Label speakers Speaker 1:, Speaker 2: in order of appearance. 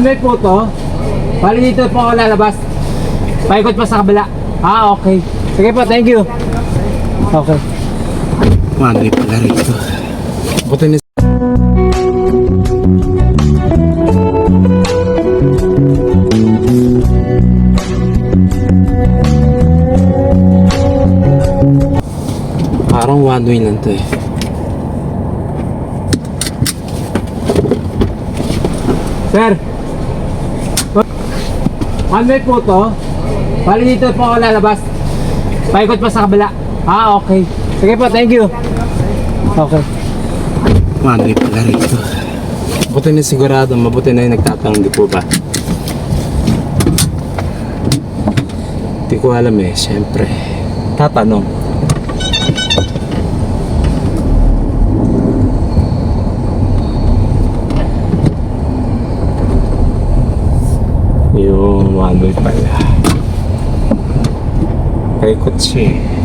Speaker 1: May po to? Bali dito po ako lalabas. Paikot pa sa kabila. Ah, okay. Sige po, thank you. Okay.
Speaker 2: Manoy pala rito. Buti na. Parang one way lang to eh.
Speaker 1: Sir. One way po to? Bali dito po ako lalabas. Paikot pa sa kabila. Ah, okay. Sige po, thank you. Okay.
Speaker 2: Manoy pala rito. Buti na sigurado, mabuti na yung nagtatanong, di po ba? Di ko alam eh, syempre. Tatanong. Yung manoy pala. Paikot siya eh.